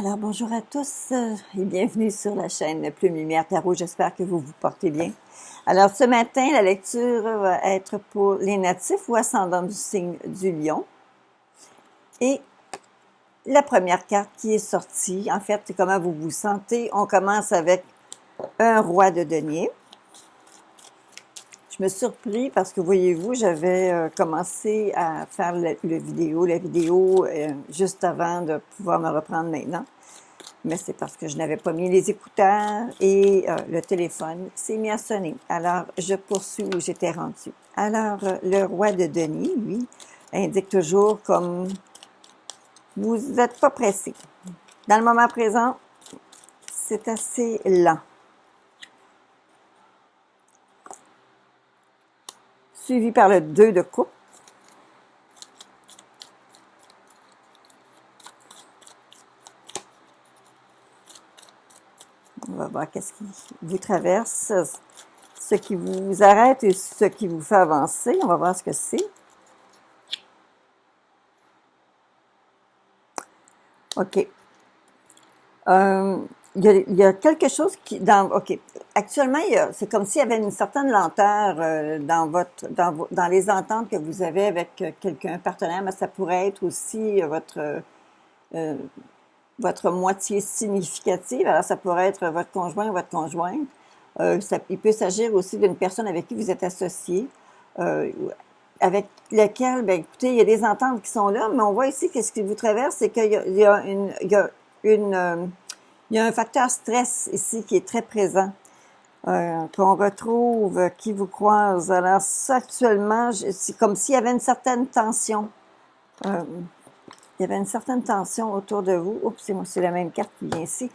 Alors, bonjour à tous et bienvenue sur la chaîne Plume Lumière Tarot. J'espère que vous vous portez bien. Alors, ce matin, la lecture va être pour les natifs ou ascendants du signe du Lion. Et la première carte qui est sortie, en fait, c'est comment vous vous sentez. On commence avec un roi de denier. Je me suis surpris parce que, voyez-vous, j'avais commencé à faire la vidéo juste avant de pouvoir me reprendre maintenant. Mais c'est parce que je n'avais pas mis les écouteurs et le téléphone s'est mis à sonner. Alors, je poursuis où j'étais rendue. Alors, le roi de denier, lui, indique toujours comme vous n'êtes pas pressé. Dans le moment présent, c'est assez lent. Suivi par le 2 de coupe. On va voir qu'est-ce qui vous traverse, ce qui vous arrête et ce qui vous fait avancer. On va voir ce que c'est. OK. Il y a quelque chose qui... OK. Actuellement, c'est comme s'il y avait une certaine lenteur dans les ententes que vous avez avec quelqu'un, partenaire, mais ça pourrait être aussi votre moitié significative. Alors, ça pourrait être votre conjoint ou votre conjointe. Il peut s'agir aussi d'une personne avec qui vous êtes associé, avec laquelle, ben, écoutez, il y a des ententes qui sont là, mais on voit ici que ce qui vous traverse, c'est qu'il y a un facteur stress ici qui est très présent, qu'on retrouve, qui vous croise. Alors, ça, actuellement, c'est comme s'il y avait une certaine tension. Il y avait une certaine tension autour de vous. Oups, c'est la même carte qui vient ici.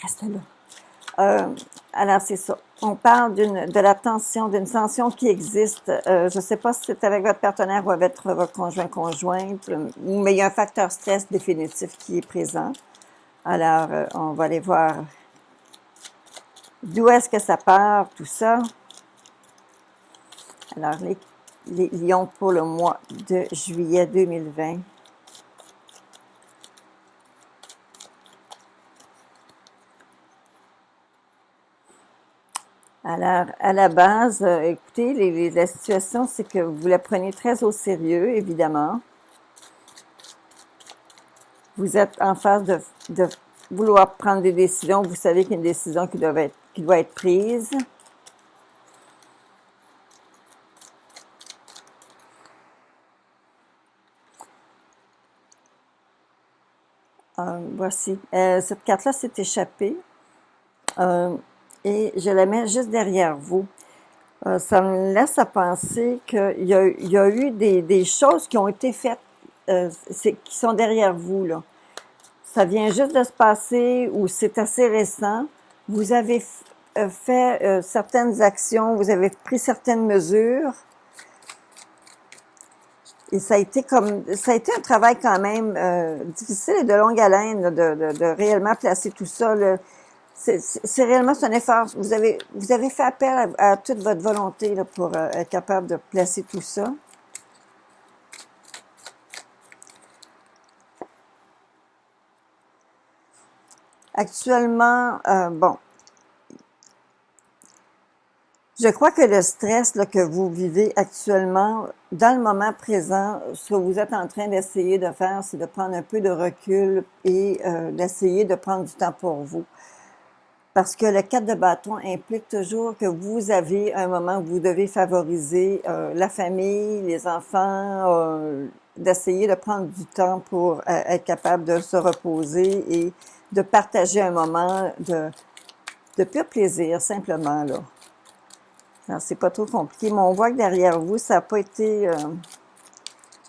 Reste là. Alors, c'est ça. On parle de la tension, d'une tension qui existe. Je ne sais pas si c'est avec votre partenaire ou avec votre conjointe, mais il y a un facteur stress définitif qui est présent. Alors, on va aller voir d'où est-ce que ça part, tout ça. Alors, les lions pour le mois de juillet 2020. Alors, à la base, écoutez, la situation, c'est que vous la prenez très au sérieux, évidemment. Vous êtes en phase de vouloir prendre des décisions. Vous savez qu'il y a une décision qui doit être prise. Voici. Cette carte-là s'est échappée. Et je la mets juste derrière vous. Ça me laisse à penser qu'il y a eu des choses qui ont été faites, qui sont derrière vous, là. Ça vient juste de se passer ou c'est assez récent. Vous avez fait certaines actions, vous avez pris certaines mesures. Et ça a été un travail quand même difficile et de longue haleine là, de réellement placer tout ça. C'est réellement un effort. Vous avez fait appel à toute votre volonté là, pour être capable de placer tout ça. Actuellement, bon, je crois que le stress là, que vous vivez actuellement, dans le moment présent, ce que vous êtes en train d'essayer de faire, c'est de prendre un peu de recul et d'essayer de prendre du temps pour vous. Parce que le 4 de bâton implique toujours que vous avez un moment où vous devez favoriser la famille, les enfants, d'essayer de prendre du temps pour être capable de se reposer et de partager un moment de pur plaisir, simplement, là. Alors, c'est pas trop compliqué, mais on voit que derrière vous, ça n'a pas été...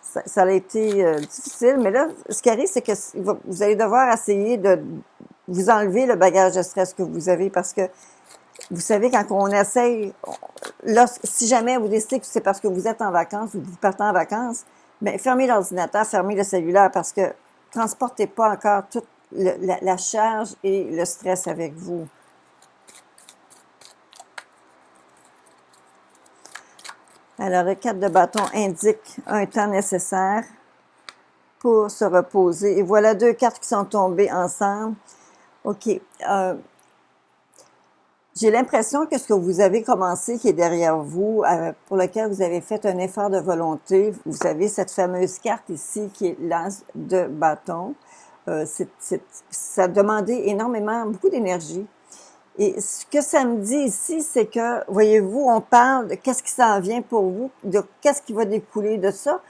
ça a été difficile, mais là, ce qui arrive, c'est que vous allez devoir essayer de vous enlever le bagage de stress que vous avez parce que vous savez, quand on essaye, si jamais vous décidez que c'est parce que vous êtes en vacances ou que vous partez en vacances, bien, fermez l'ordinateur, fermez le cellulaire parce que transportez pas encore toute la charge et le stress avec vous. Alors, le 4 de bâton indique un temps nécessaire. pour se reposer. Et voilà 2 cartes qui sont tombées ensemble. OK. J'ai l'impression que ce que vous avez commencé, qui est derrière vous, pour lequel vous avez fait un effort de volonté, vous avez cette fameuse carte ici qui est l'as de bâton. Ça a demandé énormément, beaucoup d'énergie. Et ce que ça me dit ici, c'est que, voyez-vous, on parle de qu'est-ce qui s'en vient pour vous, de qu'est-ce qui va découler de ça.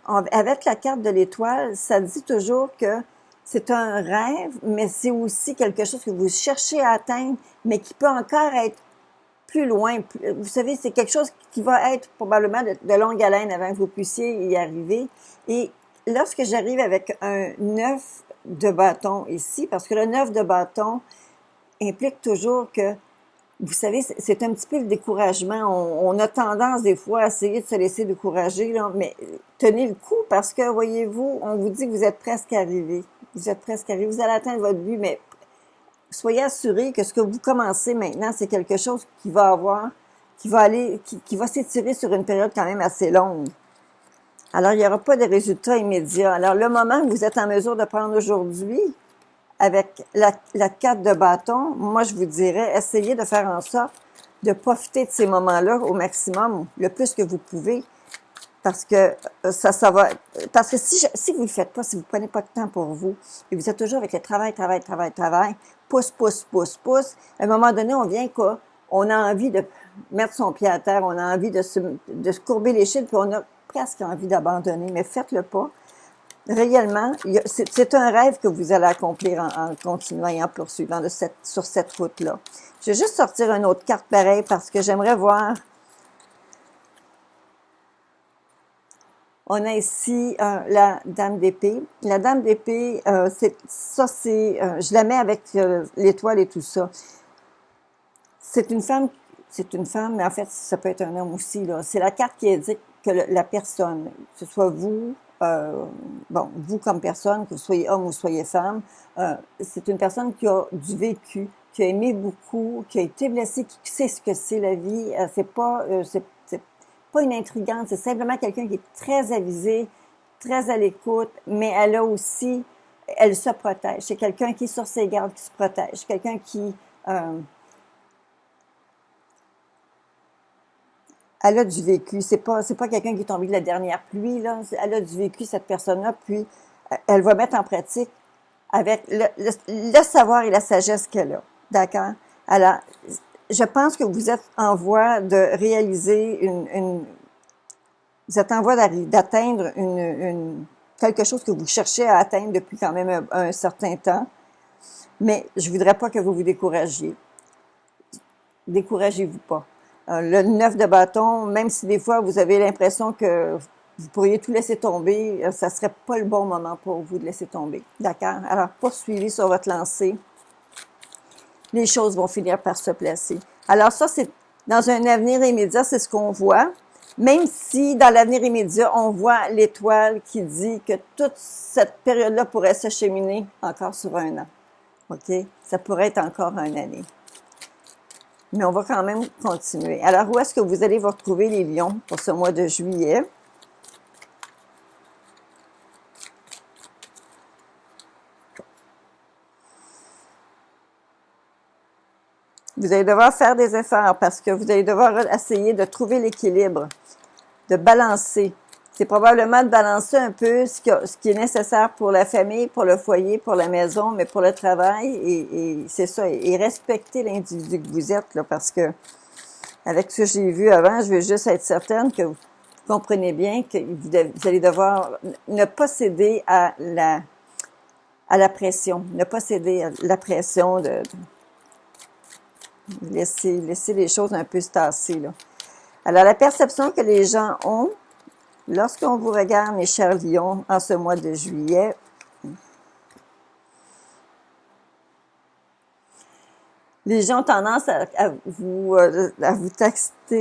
Avec la carte de l'étoile, ça dit toujours que c'est un rêve, mais c'est aussi quelque chose que vous cherchez à atteindre, mais qui peut encore être plus loin. Vous savez, c'est quelque chose qui va être probablement de longue haleine avant que vous puissiez y arriver. Et lorsque j'arrive avec un 9 de bâton ici, parce que le 9 de bâton implique toujours que, vous savez, c'est un petit peu le découragement. On a tendance des fois à essayer de se laisser décourager, là, mais tenez le coup parce que, voyez-vous, on vous dit que vous êtes presque arrivé. Vous êtes presque arrivé, vous allez atteindre votre but, mais soyez assurés que ce que vous commencez maintenant, c'est quelque chose qui va s'étirer sur une période quand même assez longue. Alors, il n'y aura pas de résultats immédiats. Alors, le moment que vous êtes en mesure de prendre aujourd'hui, avec la carte de bâton, moi, je vous dirais, essayez de faire en sorte de profiter de ces moments-là au maximum, le plus que vous pouvez, parce que parce que si vous le faites pas, si vous prenez pas de temps pour vous, et vous êtes toujours avec le travail, pousse, à un moment donné, on vient quoi? On a envie de mettre son pied à terre, on a envie de se courber les chines, puis on a presque envie d'abandonner, mais faites-le pas. Réellement, c'est un rêve que vous allez accomplir en continuant et en poursuivant sur cette route-là. Je vais juste sortir une autre carte pareille parce que j'aimerais voir. On a ici la Dame d'épée. La Dame d'épée, je la mets avec l'étoile et tout ça. C'est une femme, mais en fait, ça peut être un homme aussi, là. C'est la carte qui indique que la personne, que ce soit vous, vous comme personne, que vous soyez homme ou soyez femme, c'est une personne qui a du vécu, qui a aimé beaucoup, qui a été blessée, qui sait ce que c'est la vie. C'est pas une intrigante, c'est simplement quelqu'un qui est très avisé, très à l'écoute, mais elle se protège. C'est quelqu'un qui est sur ses gardes, qui se protège. Quelqu'un qui elle a du vécu. C'est pas quelqu'un qui est tombé de la dernière pluie, là. Elle a du vécu, cette personne-là, puis elle va mettre en pratique avec le savoir et la sagesse qu'elle a. D'accord? Alors, je pense que vous êtes en voie de réaliser vous êtes en voie d'atteindre quelque chose que vous cherchez à atteindre depuis quand même un certain temps. Mais je voudrais pas que vous vous découragiez. Découragez-vous pas. Le 9 de bâton, même si des fois vous avez l'impression que vous pourriez tout laisser tomber, ça serait pas le bon moment pour vous de laisser tomber. D'accord? Alors, poursuivez sur votre lancée. Les choses vont finir par se placer. Alors ça, c'est dans un avenir immédiat, c'est ce qu'on voit. Même si dans l'avenir immédiat, on voit l'étoile qui dit que toute cette période-là pourrait s'acheminer encore sur un an. OK? Ça pourrait être encore une année. Mais on va quand même continuer. Alors, où est-ce que vous allez vous retrouver, les lions, pour ce mois de juillet? Vous allez devoir faire des efforts parce que vous allez devoir essayer de trouver l'équilibre, de balancer. C'est probablement de balancer un peu ce qui est nécessaire pour la famille, pour le foyer, pour la maison, mais pour le travail, et c'est ça, et respecter l'individu que vous êtes, là, parce que avec ce que j'ai vu avant, je veux juste être certaine que vous comprenez bien que vous allez devoir ne pas céder à la pression, ne pas céder à la pression de laisser les choses un peu se tasser, là. Alors, la perception que les gens ont, lorsqu'on vous regarde, mes chers lions, en ce mois de juillet, les gens ont tendance à vous taxer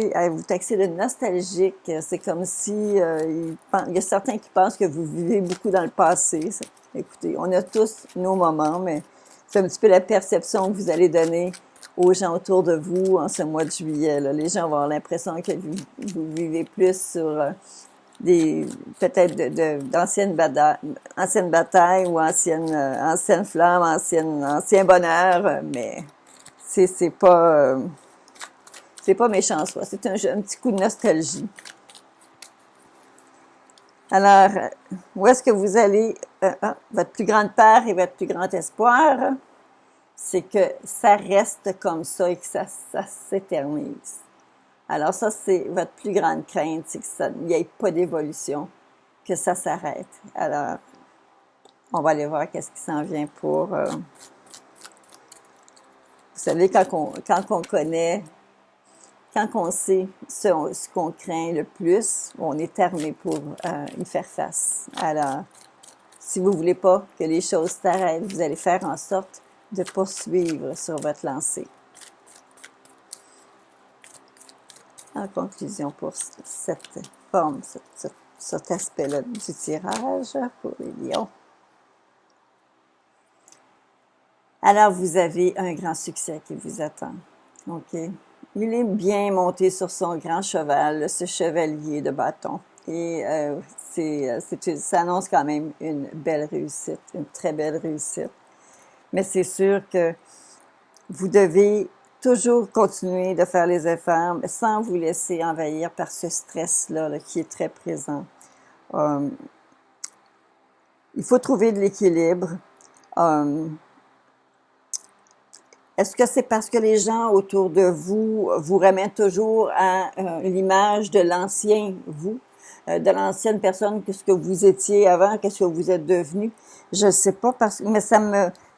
de nostalgique. C'est comme si il y a certains qui pensent que vous vivez beaucoup dans le passé. Écoutez, on a tous nos moments, mais c'est un petit peu la perception que vous allez donner aux gens autour de vous en ce mois de juillet, là. Les gens vont avoir l'impression que vous vivez plus sur peut-être anciennes batailles ou anciennes flammes, ancien bonheur, mais c'est pas méchant en soi, c'est un petit coup de nostalgie. Alors, où est-ce que vous allez, votre plus grande peur et votre plus grand espoir, c'est que ça reste comme ça et que ça s'éternise. Alors ça, c'est votre plus grande crainte, c'est qu'il n'y ait pas d'évolution, que ça s'arrête. Alors, on va aller voir qu'est-ce qui s'en vient pour... vous savez, quand on connaît, quand on sait ce qu'on craint le plus, on est armé pour y faire face. Alors, si vous ne voulez pas que les choses s'arrêtent, vous allez faire en sorte de poursuivre sur votre lancée. En conclusion, pour cette forme, cet aspect-là du tirage pour les lions. Alors, vous avez un grand succès qui vous attend. OK? Il est bien monté sur son grand cheval, ce chevalier de bâton. Et ça annonce quand même une belle réussite, une très belle réussite. Mais c'est sûr que vous devez toujours continuer de faire les efforts sans vous laisser envahir par ce stress-là là, qui est très présent. Il faut trouver de l'équilibre. Est-ce que c'est parce que les gens autour de vous vous ramènent toujours à l'image de l'ancien vous, de l'ancienne personne, qu'est-ce que vous étiez avant, qu'est-ce que vous êtes devenu? Je ne sais pas, mais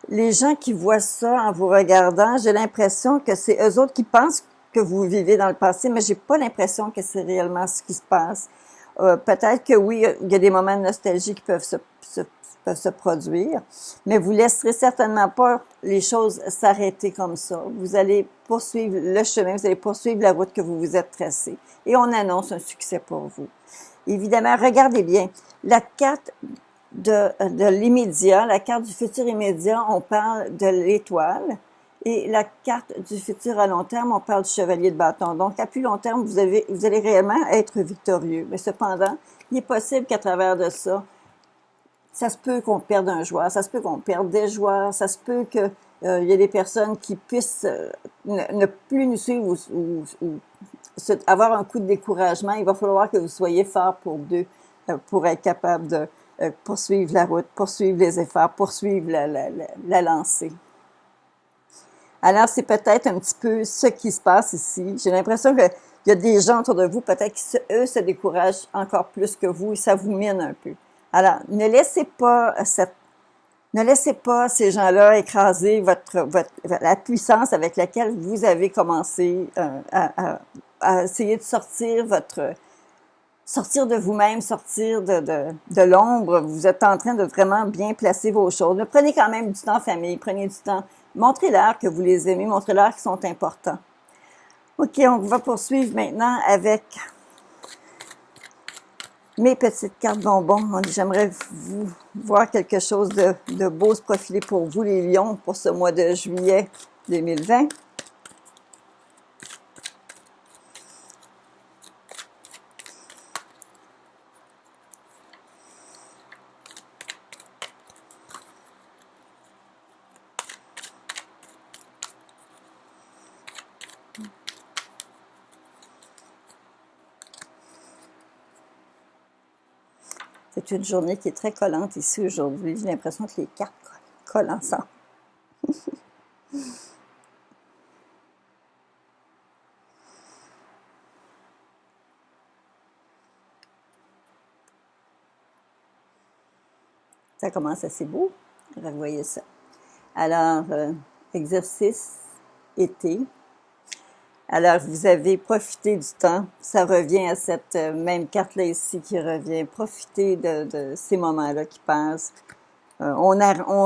les gens qui voient ça en vous regardant, j'ai l'impression que c'est eux autres qui pensent que vous vivez dans le passé, mais j'ai pas l'impression que c'est réellement ce qui se passe. Peut-être que oui, il y a des moments de nostalgie qui peuvent se produire, mais vous laisserez certainement pas les choses s'arrêter comme ça. Vous allez poursuivre le chemin, vous allez poursuivre la route que vous vous êtes tracée. Et on annonce un succès pour vous. Évidemment, regardez bien, la carte de l'immédiat, la carte du futur immédiat, on parle de l'étoile. Et la carte du futur à long terme, on parle du chevalier de bâton. Donc, à plus long terme, vous allez réellement être victorieux. Mais cependant, il est possible qu'à travers de ça, ça se peut qu'on perde un joueur, ça se peut qu'on perde des joueurs, ça se peut qu'il y ait des personnes qui puissent ne plus nous suivre ou avoir un coup de découragement. Il va falloir que vous soyez fort pour être capable de poursuivre la route, poursuivre les efforts, poursuivre la lancée. Alors, c'est peut-être un petit peu ce qui se passe ici. J'ai l'impression qu'il y a des gens autour de vous, peut-être qu'eux se découragent encore plus que vous et ça vous mine un peu. Alors, ne laissez pas ces gens-là écraser la puissance avec laquelle vous avez commencé à essayer de sortir de vous-même, sortir de l'ombre. Vous êtes en train de vraiment bien placer vos choses. Mais prenez quand même du temps en famille, prenez du temps. Montrez-leur que vous les aimez, montrez-leur qu'ils sont importants. OK, on va poursuivre maintenant avec mes petites cartes bonbons. J'aimerais vous voir quelque chose de beau se profiler pour vous, les lions, pour ce mois de juillet 2020. C'est une journée qui est très collante ici aujourd'hui. J'ai l'impression que les cartes collent ensemble. Ça commence assez beau. Revoyez ça. Alors, exercice été. Alors, vous avez profité du temps. Ça revient à cette même carte-là ici qui revient. Profitez de ces moments-là qui passent. On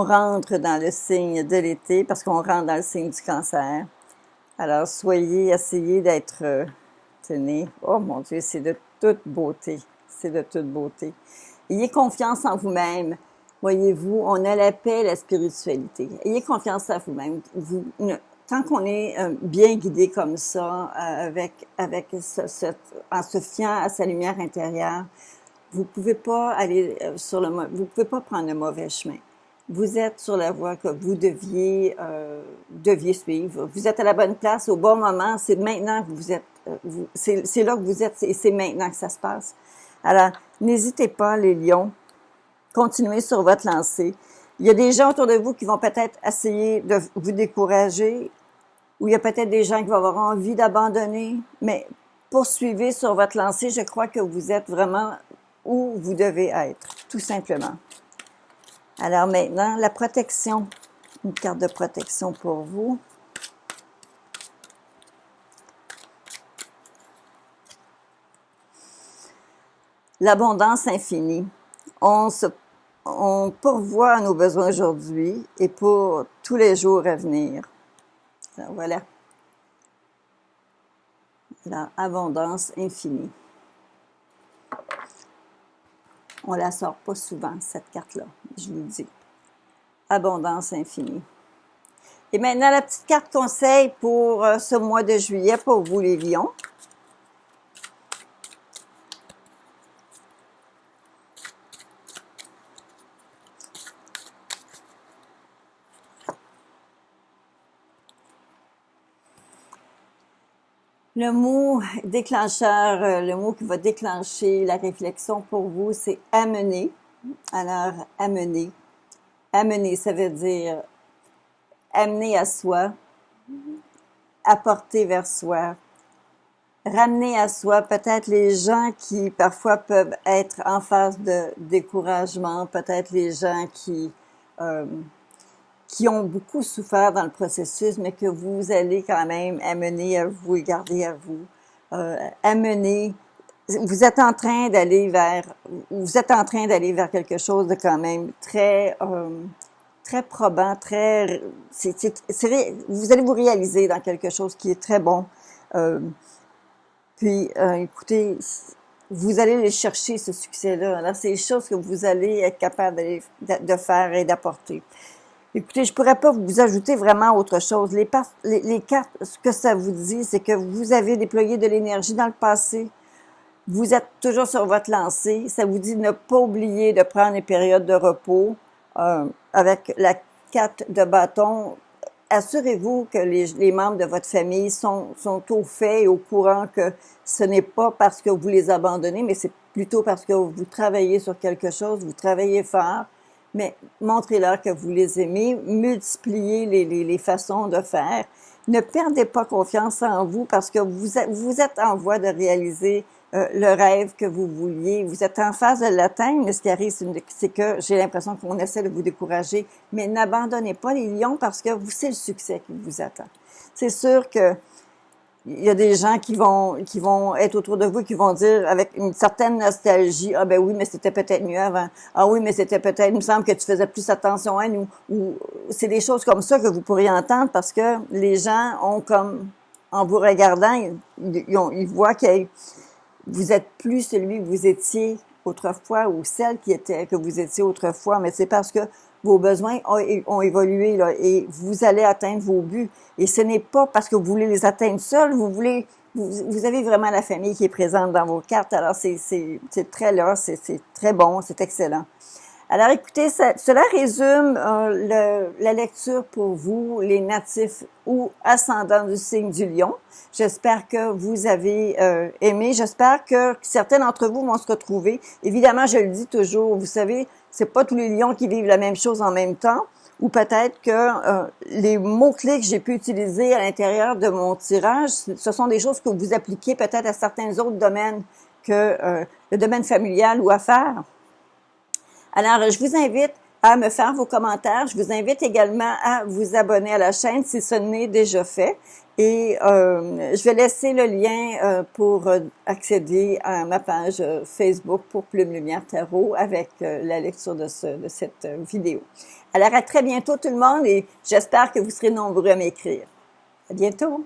rentre dans le signe de l'été parce qu'on rentre dans le signe du cancer. Alors, essayez d'être, tenez, oh mon Dieu, c'est de toute beauté. C'est de toute beauté. Ayez confiance en vous-même. Voyez-vous, on a la paix et la spiritualité. Ayez confiance en vous-même. Tant qu'on est bien guidé comme ça, en se fiant à sa lumière intérieure, vous pouvez pas aller vous pouvez pas prendre le mauvais chemin. Vous êtes sur la voie que vous deviez suivre. Vous êtes à la bonne place au bon moment. C'est maintenant que vous êtes, c'est là que vous êtes et c'est maintenant que ça se passe. Alors, n'hésitez pas, les lions. Continuez sur votre lancée. Il y a des gens autour de vous qui vont peut-être essayer de vous décourager, ou il y a peut-être des gens qui vont avoir envie d'abandonner, mais poursuivez sur votre lancée. Je crois que vous êtes vraiment où vous devez être, tout simplement. Alors maintenant, la protection, une carte de protection pour vous. L'abondance infinie. On pourvoit à nos besoins aujourd'hui et pour tous les jours à venir. Alors, voilà. La abondance infinie. On la sort pas souvent, cette carte-là, je vous le dis. Abondance infinie. Et maintenant, la petite carte conseil pour ce mois de juillet pour vous, les lions. Le mot déclencheur, le mot qui va déclencher la réflexion pour vous, c'est amener. Alors, amener. Amener, ça veut dire amener à soi, apporter vers soi, ramener à soi peut-être les gens qui parfois peuvent être en phase de découragement, peut-être les gens qui ont beaucoup souffert dans le processus, mais que vous allez quand même amener à vous et garder à vous. Amener, vous êtes en train d'aller vers quelque chose de quand même très probant, vous allez vous réaliser dans quelque chose qui est très bon. Écoutez, vous allez aller chercher ce succès-là. Alors, c'est des choses que vous allez être capable de faire et d'apporter. Écoutez, je pourrais pas vous ajouter vraiment autre chose. Les cartes, ce que ça vous dit, c'est que vous avez déployé de l'énergie dans le passé. Vous êtes toujours sur votre lancée. Ça vous dit de ne pas oublier de prendre des périodes de repos. Avec la carte de bâton, assurez-vous que les membres de votre famille sont au fait et au courant que ce n'est pas parce que vous les abandonnez, mais c'est plutôt parce que vous travaillez sur quelque chose, vous travaillez fort. Mais montrez-leur que vous les aimez, multipliez les façons de faire. Ne perdez pas confiance en vous parce que vous êtes en voie de réaliser le rêve que vous vouliez. Vous êtes en phase de l'atteindre, mais ce qui arrive, c'est que j'ai l'impression qu'on essaie de vous décourager. Mais n'abandonnez pas les lions parce que c'est le succès qui vous attend. C'est sûr que il y a des gens qui vont être autour de vous, qui vont dire avec une certaine nostalgie, ah ben oui, mais c'était peut-être mieux avant. Ah oui, mais c'était peut-être, il me semble que tu faisais plus attention à nous. Ou c'est des choses comme ça que vous pourriez entendre parce que les gens ont comme, en vous regardant, ils voient que vous êtes plus celui que vous étiez autrefois ou celle que vous étiez autrefois, mais c'est parce que vos besoins ont évolué là, et vous allez atteindre vos buts. Et ce n'est pas parce que vous voulez les atteindre seuls, vous avez vraiment la famille qui est présente dans vos cartes. Alors c'est très là, c'est très bon, c'est excellent. Alors écoutez, cela résume la lecture pour vous, les natifs ou ascendants du signe du lion. J'espère que vous avez aimé. J'espère que certains d'entre vous vont se retrouver. Évidemment, je le dis toujours, vous savez, c'est pas tous les lions qui vivent la même chose en même temps. Ou peut-être que les mots-clés que j'ai pu utiliser à l'intérieur de mon tirage, ce sont des choses que vous appliquez peut-être à certains autres domaines que le domaine familial ou affaires. Alors, je vous invite à me faire vos commentaires. Je vous invite également à vous abonner à la chaîne si ce n'est déjà fait. Et je vais laisser le lien pour accéder à ma page Facebook pour Plume Lumière Tarot avec la lecture de cette vidéo. Alors, à très bientôt tout le monde et j'espère que vous serez nombreux à m'écrire. À bientôt!